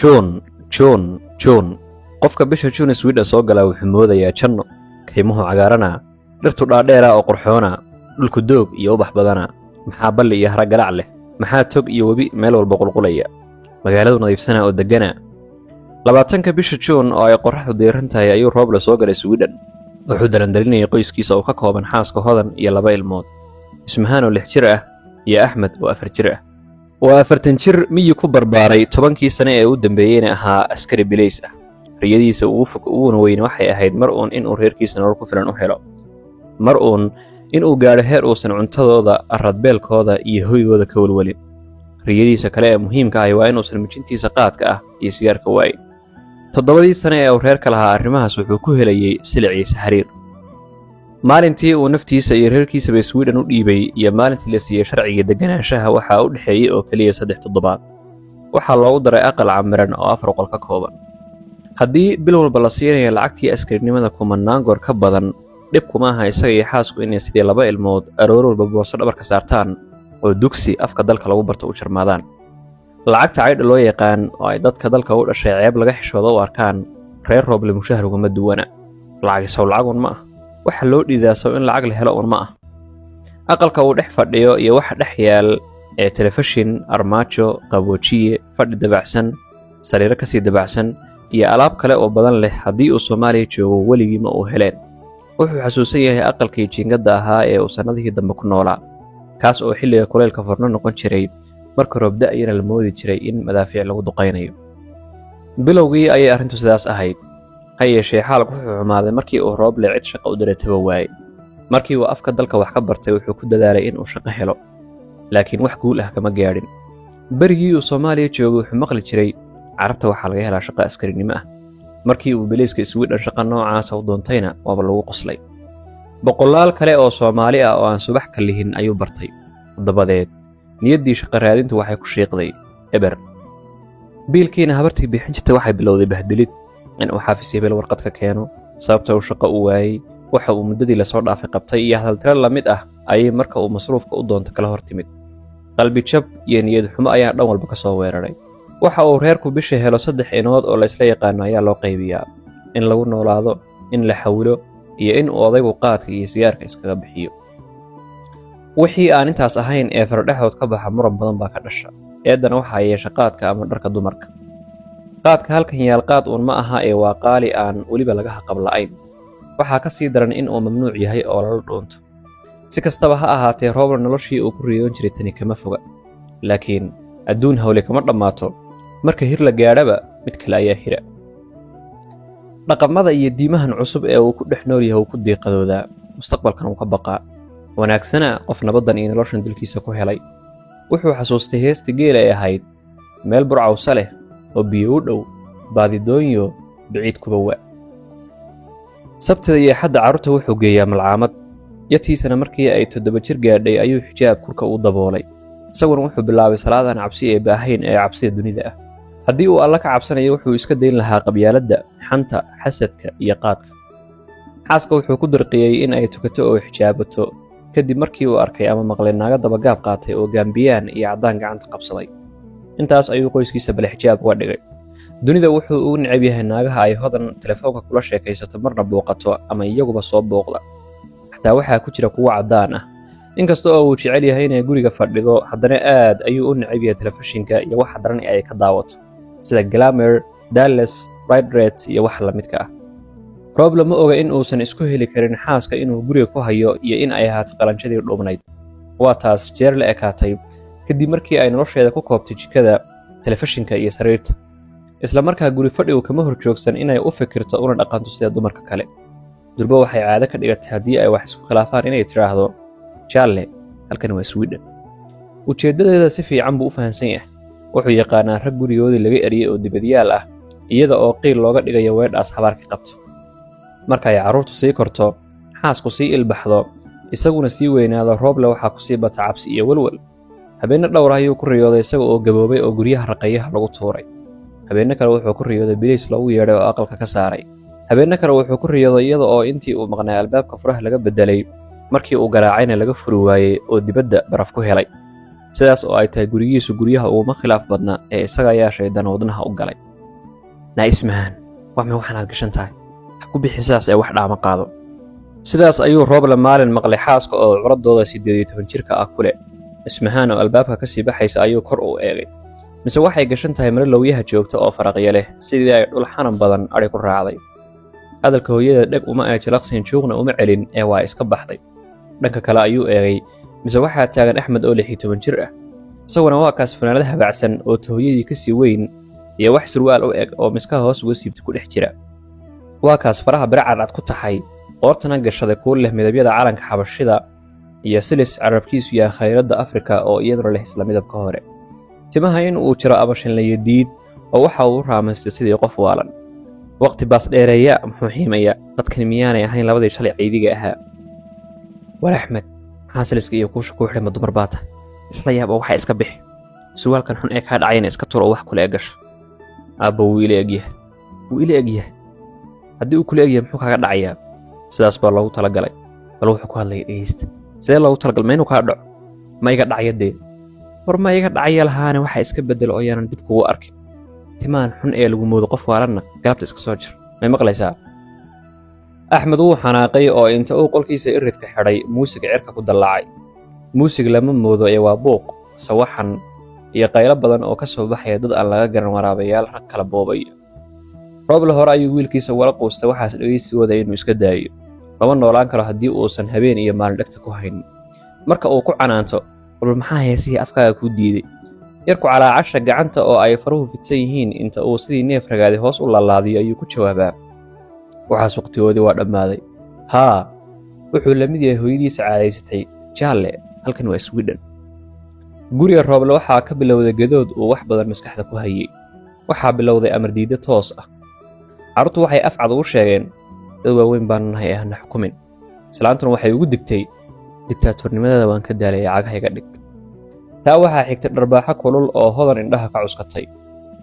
John qofka bisha June Sweden soo gala wuxuu moodayaa janno kaymuhu cagaarana dhirtu dhaadheera oo qurxoona dhulku doog iyo ubax badana maxaa balli iyo harag galac leh maxaa tog iyo webi meel walba qulqulaya magaaladu nadiifsana oo degana 20ka bisha June oo ay qorraxdu diiran tahay ayuu roob la soo galay Sweden wuxuu dalandalinayay qoyskiisa oo ka kooban xaaska hodan iyo 2 ilmood ismahaan oo 6 jir ah iyo Axmed oo 4 jir ah waa 40 jir miyi ku barbaaray 10kii sano ee uu dambeeyayna ahaa askari bileys ah riyadiisa ugu fog uuna weyn waxay ahayd mar uun inuu reerkiisa nolol ku filan u helo mar uun inuu gaadho heer uusan cuntadooda aradbeelkooda iyo hoygooda ka walwalin riyadiisa kale ee muhiimka ah waa inuusan mijintiisa qaadka ah iyo sigaarka waayin 7 sano ee uu reerka lahaa arrimahaas wuxuu ku helayay siliciisa xiriir maalintii uu naftiisa iyo reerkiisaba Sweden u dhiibay iyo maalintii la siiyay sharciga deganaanshaha waxa u dhaxeeyay oo kaliya 3 toddobaad waxa loogu daray aqal camiran oo 4 qol ka kooban haddii bil walba la siinayo lacagtii askarinimada kumanaan goor ka badan dhib kuma aha isaga iyo xaasku inay sidii 2 ilmood aroor walba booso dhabarka saartaan oo dugsi afka dalka lagu barto u jarmaadaan lacagta caydha loo yaqaan oo ay dadka dalka u dhashay ceeb laga xishoodo u arkaan reer rooble mushahar ugama duwana lacagiisaw lacagun ma ah waxa loo dhiidaaso in lacag la helo un ma ah aqalka uu dhex fadhiyo iyo waxa dhex yaal ee telefishin armaajo qaboojiye fadhi dabacsan sariiro kasii dabacsan iyo alaab kale oo badan leh haddii uu Soomaaliya joogo weligii ma uu heleen wuxuu xasuusan yahay aqalkii jiingada ahaa ee uu sanadihii dambe ku noolaa kaas oo xilliga kuleylka furno noqon jiray marka roob da'ayna la moodi jiray in madaafiic lagu duqaynayo bilowgii ayay arrintu sidaas ahayd ha yeeshee xaalku wuxuu xumaaday markii uu roob le cid shaqo u dirataba waayay markii uu afka dalka wax ka bartay wuxuu ku dadaalay in uu shaqo helo laakiin wax guul ah kama gaadhin berigii uu Soomaaliya joogo wuxuu maqli jiray carabta waxaa laga helaa shaqo askarinimo ah markii uu bileyska Sweden shaqo noocaas u doontayna waaba lagu qoslay boqolaal kale oo Soomaali ah oo aan subax ka lihin ayuu bartay dabadeed niyaddii shaqo raadintu waxay ku sheeqday eber biilkiina habartii bixin jirtay waxay bilowday bahdilid in uu xaafis hebel warqad ka keeno sababta uu shaqo u waayay waxa uu muddadii la soo dhaafay qabtay iyo hadaltiro la mid ah ayay marka uu masruufka u doonto kala hortimid qalbi jab iyo niyad xumo ayaa dhan walba ka soo weeraray waxa uu reerku bisha helo 3 inood oo la isla yaqaan ayaa loo qaybiyaa in lagu noolaado in la xawilo iyo in uu odaygu qaadka iyo sigaarka iskaga bixiyo wixii aan intaas ahayn ee fardhaxood ka baxa muran badan baa ka dhasha eedana waxa ay yeeshay qaadka ama dharka dumarka qaadka halkan yaal qaad uun ma aha ee waa qaali aan weliba laga haqab la'ayn waxaa ka sii daran in uu mamnuuc yahay oo lala dhuunto si kastaba ha ahaatee rooble noloshii uu ku riyoon jiray tani kama foga laakiin adduun hawle kama dhammaato marka hir la gaadhaba mid kale ayaa hira dhaqamada iyo diimahan cusub ee uu ku dhex nool yahay uu ku diiqadoodaa mustaqbalkan uu ka baqaa wanaagsana qof nabadan iyo noloshan dilkiisa ku helay wuxuu xasuustay heesta geel ay ahayd meel burcawsa leh oo biyo u dhow baadidoonyo biciid kuba wa sabtida iyo xadda carruurta wuxuu geeyaa malcaamad yatiisana markii ay 7 jir gaadhay ayuu xijaab kurka u daboolay isaguna wuxuu bilaabay salaadan cabsi ee baahayn ee cabsida dunida ah haddii uu alla ka cabsanayo wuxuu iska dayn lahaa qabyaaladda xanta xasadka iyo qaadka xaaska wuxuu ku dirqiyay in ay tukato oo xijaabato kadib markii uu arkay ama maqlay naaga dabagaab qaatay oo gaambiyaan iyo caddaan gacanta qabsaday intaas ayuu qoyskiisa bale xijaab uga dhigay dunida wuxuu ugu necab yahay naagaha ay hodan telefoonka kula sheekaysato marna booqato ama iyaguba soo booqda xataa waxaa ku jira kuwa caddaan ah inkasta oo uu jecel yahay inay guriga fadhido haddana aad ayuu u necab yahay telefishinka iyo waxa daran ay ka daawato sida Glamour, Dallas, Ride Rate iyo wax la midka ah rooble ma oga in uusan isku heli karin xaaska inuu guriga ku hayo iyo in ay ahaato qalanjadii dhubnayd waa taas jeer la ekaatay kadib markii ay nolosheeda ku koobtay jikada telefishinka iyo sariirta isla markaa guri fadhigu kama horjoogsan inay u fikirto una dhaqanto sida dumarka kale durba waxay caado ka dhigatay haddii ay wax isku khilaafaan inay tiraahdo jaalle halkan waa Sweden ujeedadeeda si fiican buu u fahansan yahay wuxuu yaqaanaa rag gurigoodii laga eriyay oo dibadyaal ah iyada oo qiil looga dhigayo weedhaas habaarkii qabto marka ay carruurtu sii korto xaasku sii ilbaxdo isaguna sii weynaado rooble waxaa ku sii bata cabsi iyo walwal habeenna dhowr ayuu ku riyooday isaga oo gaboobay oo guryaha raqayaha lagu tuuray habeenna kale wuxuu ku riyooday bileys loogu yeedhay oo aqalka ka saaray habeenna kale wuxuu ku riyooday iyada oo intii uu maqnaa albaabka furaha laga bedelay markii uu garaacayna laga furi waayey oo dibadda baraf ku helay sidaas oo ay tahay gurigiisu guryaha uguma khilaaf badna ee isaga ayaa shaydaan wadnaha u galay naa ismahaan waa ma waxaanaad gashan tahay ha ku bixi sidaas ee wax dhaama qaado sidaas ayuu Rooble maalin maqlay xaaska oo curadooda 18 jirka ah kule ismahaan oo albaabka ka sii baxaysa ayuu kor u eegay mise waxay gashan tahay mara lowyaha joogta oo faraqyo leh sidii ay dhul xanan badan ari ku raacday hadalka hooyada dhag uma ay jalaqsin joogna uma celin ee waa iska baxday dhanka kale ayuu eegay mise waxaa taagan Axmed oo 16 jir ah isaguna waa kaas fanaanada habacsan oo hooyadii ka sii weyn iyo wax surwaal u eg oo miska hoos uga siibtay ku dhex jira waa kaas faraha bircad ku taxay qoortana gashaday kuul leh midabyada calanka xabashida iyo silis carabkiisu yahay khayradda Afrika oo iyaduna leh isla midabka hore timaha in uu jiro abashan la yadiid oo waxa uu raamaystay sidii qof waalan waqti baas dheereeya muxuu xiimaya dadkan miyaanay ahayn labadii shalay ciidiga ahaa war Axmed maxaa siliska iyo kuusha ku xidhay dumar baata isla yaab oo waxa iska bixi suwaalkan xun ee ka dhacayna iska turo wax kale gasho aabbo wiil eegyahay haddii uu kula eegyahay muxuu kaga dhacayaa sidaas baa loogu talagalay bal wuxuu ku hadlay dhegeysta sidee loogu talagalay inuu ka dhaco ma iga dhacayadee war ma iga dhacaya lahaane waxa iska bedel oo yaanan dib kugu arkin timaan xun ee lagu moodo qof waalanna galabta iska soo jir may maqlaysaa Axmed wuu xanaaqay oo inta uu qolkiisa iridka xidhay muusiga cirka ku dalaacay muusig lama moodo ee waa buuq sawaxan iyo qaylo badan oo ka soo baxaya dad aan laga garan waraabayaal rag kala boobay Rooble hore ayuu wiilkiisa wala qoostay waxaas dhageysigooda inuu iska daayo lama noolaan karo haddii uusan habeen iyo maalin dhagta ku hayn marka uu ku canaanto bal maxaa heesihii afkaaga ku diiday yarku calaacasha gacanta oo ay faruhu fidsan yihiin inta uu sidii neef ragaaday hoos u laalaadiyo ayuu ku jawaabaa waxaas waqtigoodii waa dhammaaday haa wuxuu la mid yahay hooyadiisa caadaysatay jaalle halkan waa Sweden guriga Rooble waxaa ka bilowday gadood uu wax badan maskaxda ku hayay waxaa bilowday amar diida toos ah carruurtu waxay afcad ugu sheegeen dad waaweyn baan nahay ee hana xukumin islaantuna waxay ugu digtay diktaatoornimadada waan ka daalay cagahayga dhig taa waxaa xigtay dharbaaxo kulul oo hodan indhaha ka cuskatay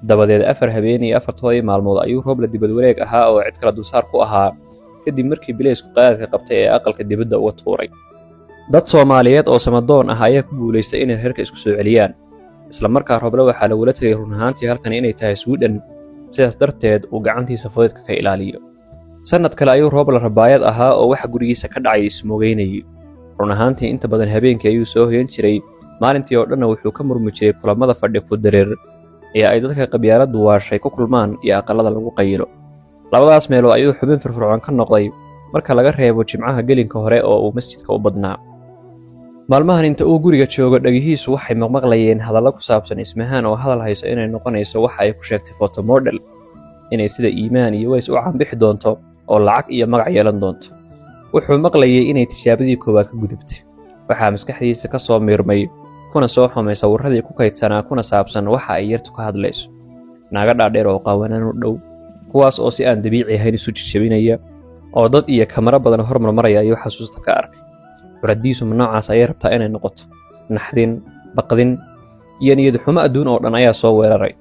dabadeed 4 habeen iyo 4 maalmood ayuu Rooble dibad wareeg ahaa oo cid kala dulsaar ku ahaa kadib markii bileysku qaadka qabtay ee aqalka dibadda uga tuuray dad Soomaaliyeed oo samadoon ah ayaa ku guuleystay inay reerka isku soo celiyaan isla markaa Rooble waxaa lagula taliyay run ahaantii halkan inay tahay Sweden sidaas darteed uu gacantiisa fudeedka ka ilaaliyo sanad kale ayuu Rooble rabaayad ahaa oo waxa gurigiisa ka dhacay ismoogeynayay run ahaantii inta badan habeenkii ayuu soo hoyan jiray maalintii oo dhan wuxuu ka murmi jiray kulamada fadhi ku dareer ee ay dadka qabyaaladu waashay ku kulmaan iyo aqalada lagu qaylo labadaas meelood ayuu xubin firfircoon ka noqday marka laga reebo jimcaha gelinka hore oo uu masjidka u badnaa maalmahan inta uu guriga joogo dhagihiisu waxay maqlayeen hadallo ku saabsan ismahaan oo hadal hayso inay noqonayso waxa ay ku sheegtay photo model inay sida iimaan iyo ways u caanbixi doonto oo lacag iyo magac yeelan doonto wuxuu maqlayay inay tijaabadii koowaad ka gudubtay waxaa maskaxdiisa ka soo miirmay kuna soo xumay sawirradii ku kaydsanaa kuna saabsan waxa ay yartu ka hadlayso naaga dhaadheer oo qaawanaan u dhow kuwaas oo si aan dabiici ahayn isu jijabinaya oo dad iyo kamera badan hormarmaraya ayuu xasuusta ka arkay waradiisu noocaas ayay rabtaa inay noqoto naxdin baqdin iyo niyad xumo adduun oo dhan ayaa soo weeraray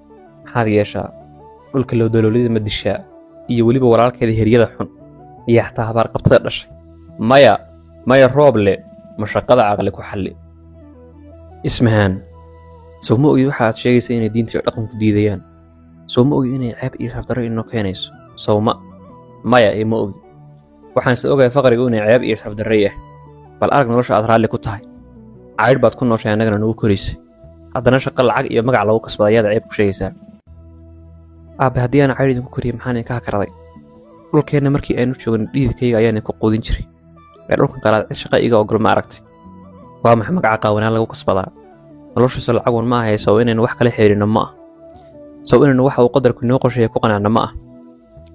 maxaad yeeshaa dhulka loo daloolida ma dishaa iyo weliba walaalkeeda heryada xun iyo xataa habaar qabtada dhashay maya Rooble mashaqada caqli ku xalli ismahaan soo ma ogi waxaad sheegaysaa inay diinta iyo dhaqanku diidayaan soo ma ogi inay ceeb iyo shardarro inoo keenayso sawma maya ma ogi waxaan is ogahay faqrigu inay ceeb iyo shardarro yahay bal arag nolosha aad raalli ku tahay caydh baad ku nooshay annagana nagu koraysay haddana shaqo lacag iyo magac lagu kasbaday ayaad ceeb ku sheegaysaa aabe haddii aan caydh idinku koriyay maxaan idinka hakaraday dhulkeenna markii aynu joogin dhiidkayga ayaan idinku quudin jiray ee dhulkan qalaad cid shaqa iga ogol ma aragtay waa maxay magaca qaawanaan lagu kasbadaa noloshiisa lacagun ma ahay soo inaynu wax kala xiriirno ma ah soo inaynu waxa uu qadarku inoo qorsheeyay ku qanacno ma ah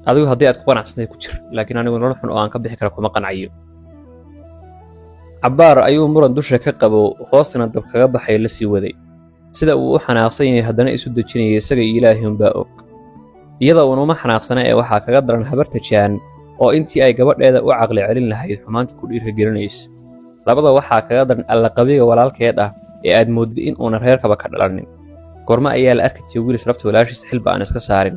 adigu haddii aad ku qanacsanay ku jir laakiin anigu nolol xun oo aan ka bixi kara kuma qanacayo cabbaar ayuu muran dusha ka qabo hoosna dab kaga baxay la sii waday sida uu u xanaaqsan yahay haddana isu dejinayay isaga ilaahay unbaa og iyada uunuma xanaaqsana ee waxaa kaga daran habarta jaan oo intii ay gabadheeda u caqli celin lahayd xumaanta ku dhiirigelinaysa labada waxaa kaga daran allaqabiga walaalkeed ah ee aad moodid in uuna reerkaba ka dhalanin goorma ayaa la arki jiray wiil sharafta walaashiisa xilba aan iska saarin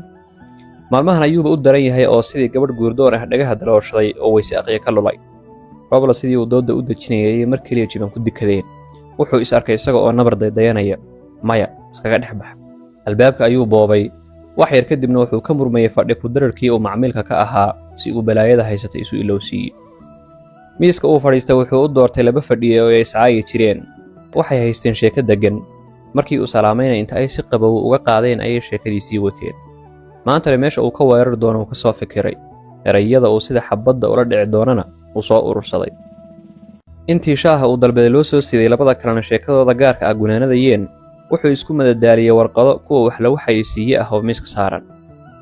maalmahan ayuuba u daran yahay oo sidii gabadh guurdoon ah dhagaha dalooshaday oo weyse aqiya ka lulay Rooble sidii uu dooda u dejinayay mar kaliya jiban ku dikadeen wuxuu is arkay isaga oo nabar daydayanaya maya iskaga dhex bax albaabka ayuu boobay wax yar kadibna wuxuu ka murmayay fadhi ku dararkii uu macmiilka ka ahaa si uu balaayada haysatay isu ilowsiiyey. miiska uu fadhiistay wuxuu u doortay laba fadhiye oo ay iscaayi jireen. waxay haysteen sheeko deggan. markii uu salaamayna inta ay si qabow uga qaadeen ayay sheekadiisii wateen. maantana meesha uu ka weerari doono uu ka soo fikiray. erayada uu sida xabadda ula dhici doonana uu soo urursaday. intii shaaha uu dalbaday loo soo siday labada kalena sheekadooda gaarka ah gunaanadayeen, wuxuu isku madadaaliyey warqado kuwa wax lagu xayeysiiye ah oo miiska saaran.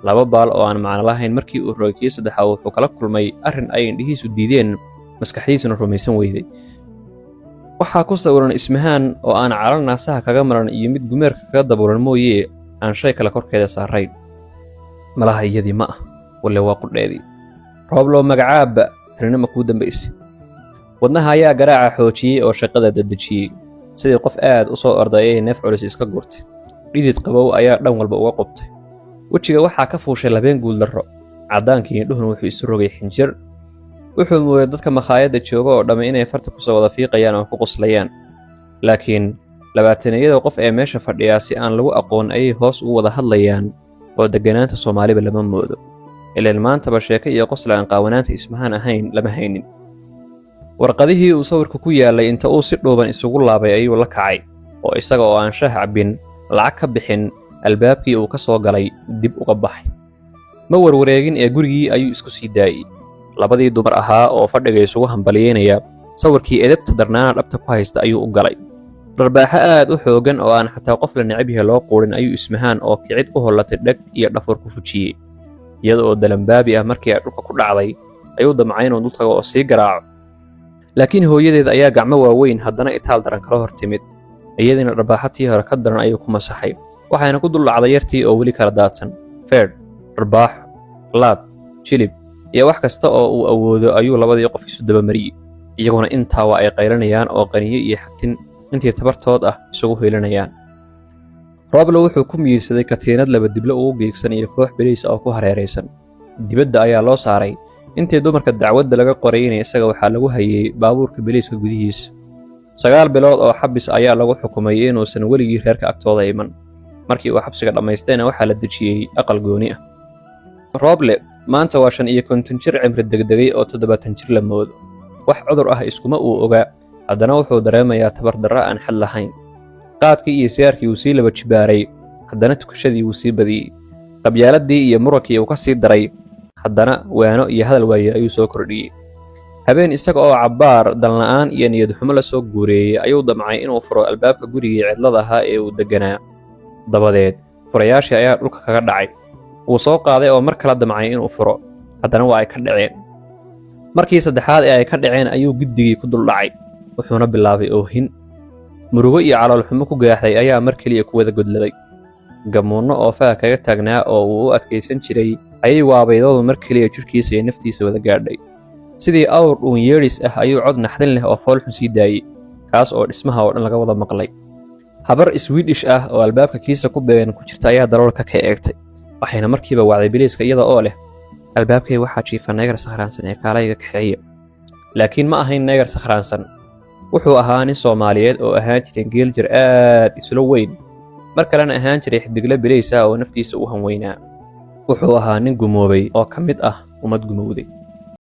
2 baal oo aan macno lahayn. markii uu rogay kii saddexaad wuxuu kala kulmay arrin ay indhihiisu diideen, maskaxdiisuna rumaysan weyday. waxaa ku sawiran ismahaan oo aan calal naasaha kaga maran iyo mid gumeerka kaga dabuuran mooyee aan shay kale korkeeda saarayn. malaha iyadii ma ah, walle waa qudheedii. rooblow magacaabba, tanina ma kuu dambaysay. wadnaha ayaa garaaca xoojiyey oo shaqada dadejiyey. sidii qof aad u soo ordayay neef culus iska gurtay. dhidid qabow ayaa dhan walba uga qubtay. wejiga waxaa ka fuushay labeen guuldarro. caddaankii indhuhuna wuxuu isu rogay xinjir. wuxuu mooday dadka makhaayadda jooga oo dhamme inay farta ku soo wada fiiqayaan oo ku qoslayaan. laakiin 20-yada qof ee meesha fadhiyaa si aan lagu aqoon ayay hoos ugu wada hadlayaan oo degganaanta Soomaaliba lama moodo. ileen maantaba sheeko iyo qosla aan qaawanaanta ismahaan ahayn lama haynin. warqadihii uu sawirka ku yaalay inta uu si dhuuban isugu laabay ayuu la kacay, oo isaga oo aan shaah cabbin, lacag ka bixin, albaabkii uu ka soo galay dib uga baxay. ma warwareegin ee gurigii ayuu isku sii daayey. labadii dumar ahaa oo fadhiga isugu hambaliyeynaya, sawirkii edebta darnaana dhabta ku haysta ayuu u galay. dharbaaxo aad u xoogan oo aan xataa qof la necab yahay loo quudhin ayuu ismahaan oo kicid u hollatay dheg iyo dhafur ku fujiyey. iyada oo dalambaabi ah markii ay dhulka ku dhacday ayuu damcay inuu dul tago oo sii garaaco. laakiin hooyadeed ayaa gacmo waaweyn haddana itaal daran kala hor timid. iyadiina dharbaaxatii hore ka daran ayuu ku masaxay. waxayna ku dul dhacday yartii oo weli kala daadsan. feedh, dharbaaxo, laad, jilib iyo wax kasta oo uu awoodo ayuu labadii qof isu dabamariyey. iyaguna intaa waa ay qaylanayaan oo qaniyo iyo xagtin intii tabartood ah isugu hiilinayaan. rooblow wuxuu ku miirsaday katiinad laba diblo ugu geegsan iyo koox beliis oo ku hareeraysan. dibadda ayaa loo saaray. intii dumarka dacwadda laga qoraynay isaga waxaa lagu hayay baabuurka beliiska gudihiisa. 9 bilood oo xabis ayaa lagu xukumay inuusan weligii reerka agtooda iman. markii uu xabsiga dhammaystayna waxaa la dejiyey aqal gooni ah. rooble maanta waa 55 jir cimri degdegay oo 70 jir la moodo. wax cudur ah iskuma uu ogaa, haddana wuxuu dareemayaa tabardarro aan xad lahayn. qaadkii iyo sigaarkii uu sii laba jibaaray, haddana tukashadii wuu sii badiyey. qabyaaladii iyo murankii uu ka sii daray, haddana waano iyo hadal waayir ayuu soo kordhiyey. habeen isaga oo cabbaar dalna'aan iyo niyad xumo la soo guureeyey ayuu damcay inuu furo albaabka gurigii cidlada ahaa ee uu degganaa. dabadeed furayaashii ayaa dhulka kaga dhacay. wuu soo qaaday oo mar kala damcay inuu furo, haddana waa ay ka dhaceen. markii saddexaad ee ay ka dhaceen ayuu guddigii ku dul dhacay, wuxuuna bilaabay oohin. murugo iyo caloolxumo ku gaaxday ayaa mar keliya ku wada godladay. gamuunno oo faha kaga taagnaa oo uu u adkaysan jiray ayay waabaydoodu mar keliya jidhkiisa iyo naftiisa wada gaadhay. sidii awr dhuun yeedhis ah ayuu cod naxdin leh oo foolxun sii daayey, kaas oo dhismaha oo dhan laga wada maqlay. habar Swedish ah oo albaabka kiisa ku beegan ku jirta ayaa daroolka ka eegtay. waxayna markiiba wacday biliiska iyada oo leh, albaabkay waxaa jiifa neegar sakhraansan ee kaalayga kaxeeya. laakiin ma ahayn neegar sakhraansan. wuxuu ahaa nin Soomaaliyeed oo ahaan jiray geeljir aad isla weyn, mar kalena ahaan jiray xidigle biliis ah oo naftiisa u hanweynaa. wuxuu ahaa nin gumoobay oo ka mid ah ummad gumowday.